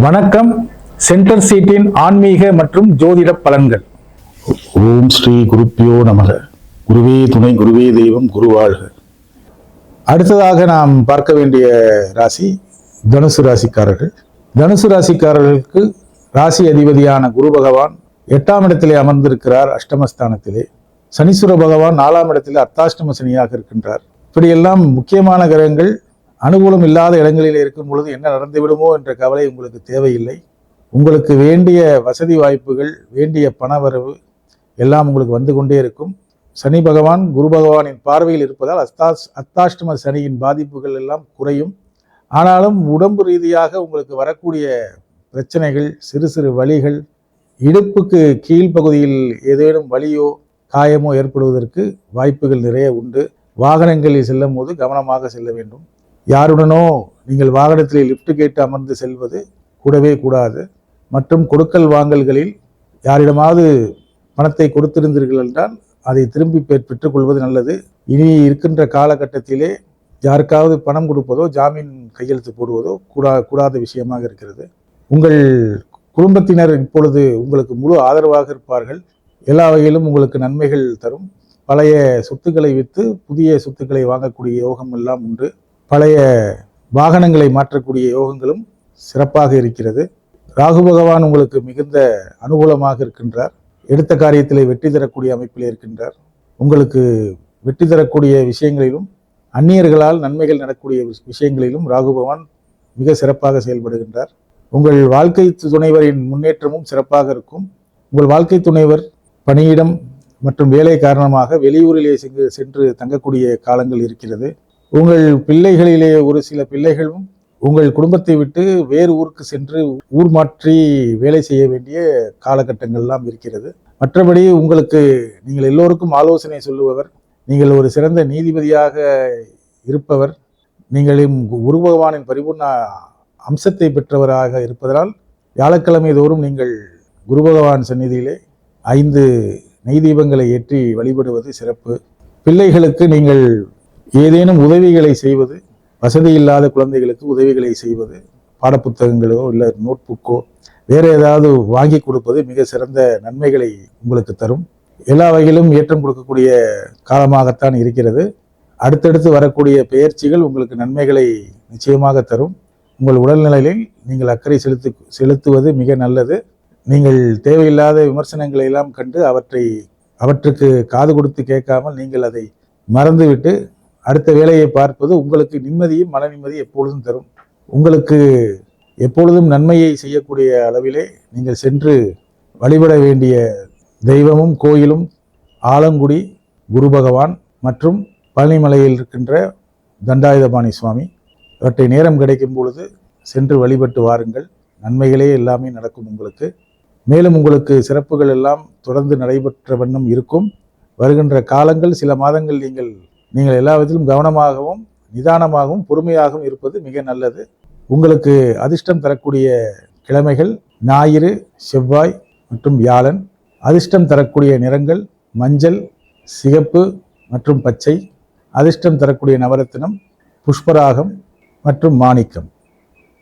வணக்கம். சென்டர் சீட்டின் ஆன்மீக மற்றும் ஜோதிட பலன்கள். ஓம் ஸ்ரீ குருப்பியோ நமக. குருவே துணை, குருவே தெய்வம், குரு வாழ்க. அடுத்ததாக நாம் பார்க்க வேண்டிய ராசி தனுசு ராசிக்காரர்கள். தனுசு ராசிக்காரர்களுக்கு ராசி அதிபதியான குரு பகவான் 8ஆம் இடத்திலே அமர்ந்திருக்கிறார். அஷ்டமஸ்தானத்திலே சனீஸ்வர பகவான் 4ஆம் இடத்திலே அர்த்தாஷ்டம சனியாக இருக்கின்றார். இப்படியெல்லாம் முக்கியமான கிரகங்கள் அனுகூலம் இல்லாத இடங்களில் இருக்கும் பொழுது என்ன நடந்துவிடுமோ என்ற கவலை உங்களுக்கு தேவையில்லை. உங்களுக்கு வேண்டிய வசதி வாய்ப்புகள், வேண்டிய பணவரவு எல்லாம் உங்களுக்கு வந்து கொண்டே இருக்கும். சனி பகவான் குரு பகவானின் பார்வையில் இருப்பதால் அர்த்தாஷ்டம சனியின் பாதிப்புகள் எல்லாம் குறையும். ஆனாலும் உடம்பு ரீதியாக உங்களுக்கு வரக்கூடிய பிரச்சனைகள், சிறு சிறு வலிகள், இடுப்புக்கு கீழ்ப்பகுதியில் ஏதேனும் வலியோ காயமோ ஏற்படுவதற்கு வாய்ப்புகள் நிறைய உண்டு. வாகனங்களில் செல்லும் போது கவனமாக செல்ல வேண்டும். யாருடனோ நீங்கள் வாகனத்திலே லிஃப்ட் கேட்டு அமர்ந்து செல்வது கூடவே கூடாது. மற்றும் கொடுக்கல் வாங்கல்களில் யாரிடமாவது பணத்தை கொடுத்திருந்தீர்கள் என்றால் அதை திரும்பி பெற்றுக்கொள்வது நல்லது. இனி இருக்கின்ற காலகட்டத்திலே யாருக்காவது பணம் கொடுப்பதோ ஜாமீன் கையெழுத்து போடுவதோ கூடாத விஷயமாக இருக்கிறது. உங்கள் குடும்பத்தினர் இப்பொழுது உங்களுக்கு முழு ஆதரவாக இருப்பார்கள். எல்லா வகையிலும் உங்களுக்கு நன்மைகள் தரும். பழைய சொத்துக்களை விற்று புதிய சொத்துக்களை வாங்கக்கூடிய யோகம் எல்லாம் உண்டு. பழைய வாகனங்களை மாற்றக்கூடிய யோகங்களும் சிறப்பாக இருக்கிறது. ராகு பகவான் உங்களுக்கு மிகுந்த அனுகூலமாக இருக்கின்றார். எடுத்த காரியத்திலே வெற்றி தரக்கூடிய அமைப்பில் இருக்கின்றார். உங்களுக்கு வெற்றி தரக்கூடிய விஷயங்களிலும் அந்நியர்களால் நன்மைகள் நடக்கக்கூடிய விஷயங்களிலும் ராகு பகவான் மிக சிறப்பாக செயல்படுகின்றார். உங்கள் வாழ்க்கை துணைவரின் முன்னேற்றமும் சிறப்பாக இருக்கும். உங்கள் வாழ்க்கை துணைவர் பணியிடம் மற்றும் வேலை காரணமாக வெளியூரிலே சென்று தங்கக்கூடிய காலங்கள் இருக்கிறது. உங்கள் பிள்ளைகளிலே ஒரு சில பிள்ளைகளும் உங்கள் குடும்பத்தை விட்டு வேறு ஊருக்கு சென்று ஊர் மாற்றி வேலை செய்ய வேண்டிய காலகட்டங்கள்லாம் இருக்கிறது. மற்றபடி உங்களுக்கு நீங்கள் எல்லோருக்கும் ஆலோசனை சொல்லுபவர், நீங்கள் ஒரு சிறந்த நீதிபதியாக இருப்பவர், நீங்களும் குரு பகவானின் பரிபூர்ண அம்சத்தை பெற்றவராக இருப்பதனால் வியாழக்கிழமை தோறும் நீங்கள் குரு பகவான் சந்நிதியிலே 5 நெய் தீபங்களை ஏற்றி வழிபடுவது சிறப்பு. பிள்ளைகளுக்கு நீங்கள் ஏதேனும் உதவிகளை செய்வது, வசதி இல்லாத குழந்தைகளுக்கு உதவிகளை செய்வது, பாடப்புத்தகங்களோ இல்லை நோட்புக்கோ வேறு ஏதாவது வாங்கி கொடுப்பது மிக சிறந்த நன்மைகளை உங்களுக்கு தரும். எல்லா வகையிலும் ஏற்றம் கொடுக்கக்கூடிய காலமாகத்தான் இருக்கிறது. அடுத்தடுத்து வரக்கூடிய பெயர்ச்சிகள் உங்களுக்கு நன்மைகளை நிச்சயமாக தரும். உங்கள் உடல்நிலையில் நீங்கள் அக்கறை செலுத்துவது மிக நல்லது. நீங்கள் தேவையில்லாத விமர்சனங்களை எல்லாம் கண்டு அவற்றுக்கு காது கொடுத்து கேட்காமல் நீங்கள் அதை மறந்துவிட்டு அடுத்த வேலையை பார்ப்பது உங்களுக்கு நிம்மதியும் மன நிம்மதியும் எப்பொழுதும் தரும். உங்களுக்கு எப்பொழுதும் நன்மையை செய்யக்கூடிய அளவிலே நீங்கள் சென்று வழிபட வேண்டிய தெய்வமும் கோயிலும் ஆலங்குடி குரு பகவான் மற்றும் பழனிமலையில் இருக்கின்ற தண்டாயுதபாணி சுவாமி. இவற்றை நேரம் கிடைக்கும் பொழுது சென்று வழிபட்டு வாருங்கள். நன்மைகளே எல்லாமே நடக்கும் உங்களுக்கு. மேலும் உங்களுக்கு சிறப்புகள் எல்லாம் தொடர்ந்து நடைபெற்ற வண்ணம் இருக்கும். வருகின்ற காலங்கள் சில மாதங்கள் நீங்கள் எல்லா விதத்திலும் கவனமாகவும் நிதானமாகவும் பொறுமையாகவும் இருப்பது மிக நல்லது. உங்களுக்கு அதிர்ஷ்டம் தரக்கூடிய கிழமைகள் ஞாயிறு, செவ்வாய் மற்றும் வியாழன். அதிர்ஷ்டம் தரக்கூடிய நிறங்கள் மஞ்சள், சிகப்பு மற்றும் பச்சை. அதிர்ஷ்டம் தரக்கூடிய நவரத்தினம் புஷ்பராகம் மற்றும் மாணிக்கம்.